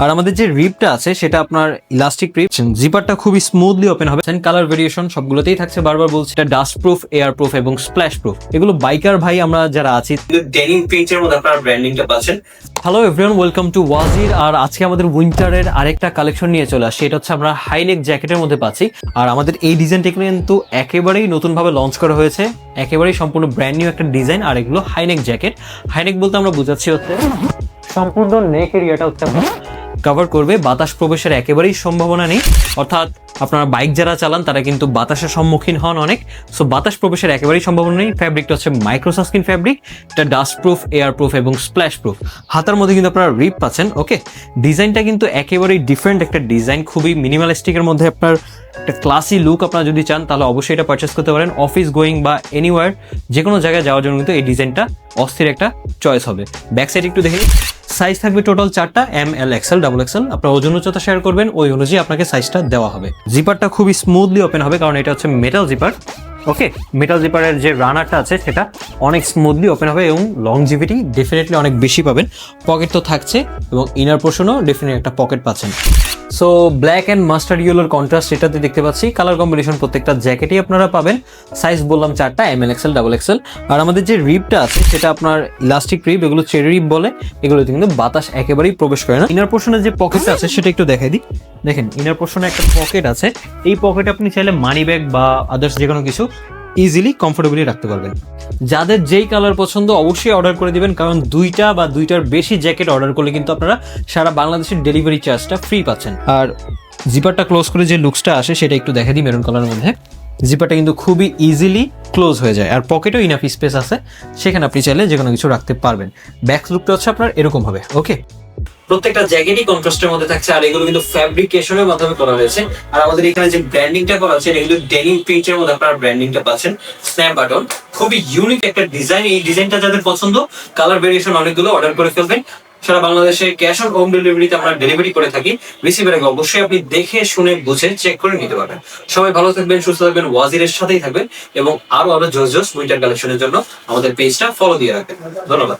আর আমাদের যে রিপটা আছে সেটা আপনার ইলাস্টিক রিপ, জিপারটা খুবই স্মুথলি ওপেন হবে। কালার ভেরিয়েশন সবগুলোতেই থাকছে, বারবার বলছি এটা ডাস্ট প্রুফ, এয়ার প্রুফ এবং স্প্ল্যাশ প্রুফ। এগুলো বাইকার ভাই আমরা যারা আছি ডেনিম প্রিন্টের মধ্যে আপনারা ব্র্যান্ডিংটা পাচ্ছেন। Hello everyone, welcome to Wazir. আর আজকে আমাদের উইন্টারের আরেকটা কালেকশন নিয়ে চলে আসছে। এটা হচ্ছে আমরা হাইনেক জ্যাকেটের মধ্যে পাচ্ছি। আর আমাদের এই ডিজাইনটা কিন্তু একেবারেই নতুনভাবে লঞ্চ করা হয়েছে, একেবারেই সম্পূর্ণ ব্র্যান্ড নিউ একটা ডিজাইন। আর এগুলো হাইনেক জ্যাকেট। হাইনেক বলতে আমরা বুঝাচ্ছি হচ্ছে সম্পূর্ণ নেক এরিয়াটা হচ্ছে কভার করবে, বাতাস প্রবেশের একেবারেই সম্ভাবনা নেই। অর্থাৎ আপনারা বাইক যারা চালান তারা কিন্তু বাতাসের সম্মুখীন হন অনেক, সো বাতাস প্রবেশের একেবারেই সম্ভাবনা নেই। ফ্যাব্রিকটা হচ্ছে মাইক্রোসাস্কিন ফ্যাব্রিক, এটা ডাস্ট প্রুফ, এয়ার প্রুফ এবং স্প্ল্যাশ প্রুফ। হাতার মধ্যে কিন্তু আপনারা রিপ পাচ্ছেন। ওকে, ডিজাইনটা কিন্তু একেবারেই ডিফারেন্ট একটা ডিজাইন, খুবই মিনিমালিস্টিকের মধ্যে আপনার একটা ক্লাসি লুক আপনারা যদি চান তাহলে অবশ্যই এটা পারচেস করতে পারেন। অফিস গোয়িং বা এনিওয়ার যে কোনো জায়গায় যাওয়ার জন্য কিন্তু এই ডিজাইনটা অস্থির একটা চয়েস হবে। ব্যাক সাইড একটু দেখে, সাইজ থাকবে টোটাল 4টা, এম, এল, এক্সেল, ডাবল এক্সেল। আপনার ওজন উচ্চতা শেয়ার করবেন, ওই অনুযায়ী আপনাকে সাইজটা দেওয়া হবে। জিপারটা খুবই স্মুথলি ওপেন হবে কারণ এটা হচ্ছে মেটাল জিপার। ওকে, মেটাল জিপারের যে রানারটা আছে সেটা অনেক স্মুথলি ওপেন হবে এবং লংজিভিটি ডেফিনেটলি অনেক বেশি পাবেন। পকেট তো থাকছে এবং ইনার পোর্শনও ডেফিনেটলি একটা পকেট পাচ্ছেন। সো ব্ল্যাক অ্যান্ড মাস্টার্ড ইয়েলোর কন্ট্রাস্ট এটাতে দেখতে পাচ্ছি। কালার কম্বিনেশন প্রত্যেকটা জ্যাকেটই আপনারা পাবেন। সাইজ বললাম 4টা, এম, এল, এক্সেল, ডাবল এক্সেল। আর আমাদের যে রিপটা আছে সেটা আপনার ইলাস্টিক রিপ, এগুলো চেরি রিপ বলে। এগুলোতে কিন্তু বাতাস একেবারেই প্রবেশ করে না। ইনার পোর্শনের যে পকেটটা আছে সেটা একটু দেখাই দিই। দেখেন ইনার পোর্শনে একটা পকেট আছে। এই পকেটে আপনি চাইলে মানি ব্যাগ বা আদার্স যে কোনো কিছু ইজিলি কমফোর্টেবলি রাখতে পারবেন। যাদের যেই কালার পছন্দ অবশ্যই অর্ডার করে দিবেন, কারণ দুইটা বা দুইটার বেশি জ্যাকেট অর্ডার করলে কিন্তু আপনারা সারা বাংলাদেশের ডেলিভারি চার্জটা ফ্রি পাচ্ছেন। আর জিপারটা ক্লোজ করে যে লুকসটা আসে সেটা একটু দেখা দিই মেরুন কালারের মধ্যে। জিপারটা কিন্তু খুবই ইজিলি ক্লোজ হয়ে যায়, আর পকেটেও ইনাফ স্পেস আছে, সেখানে আপনি চাইলে যে কোনো কিছু রাখতে পারবেন। ব্যাক লুকটা হচ্ছে আপনার এরকম হবে। ওকে, প্রত্যেকটা জ্যাকেটই কন্ট্রাস্টের মধ্যে থাকছে, আর এগুলো কিন্তু ফ্যাব্রিকেশনের মাধ্যমে করা হয়েছে। আর আমাদের এখানে যে ব্র্যান্ডিংটা করা হচ্ছে এগুলো ডেনিম প্রিন্টের মধ্যে আপনারা ব্র্যান্ডিংটা পাচ্ছেন। স্ন্যাপ বাটন, খুবই ইউনিক একটা ডিজাইন। এই ডিজাইনটা যাদের পছন্দ, কালার ভেরিয়েশন অনেকগুলো, অর্ডার করে ফেলবেন। সারা বাংলাদেশে ক্যাশ অন হোম ডেলিভারিতে আমরা ডেলিভারি করে থাকি। রিসিভের আগে অবশ্যই আপনি দেখে শুনে বুঝে চেক করে নিতে পারবেন। সবাই ভালো থাকবেন, সুস্থ থাকবেন, ওয়াজিরের সাথেই থাকবেন এবং আরো জোস উইন্টার কালেকশনের জন্য আমাদের পেজটা ফলো দিয়ে রাখবেন। ধন্যবাদ।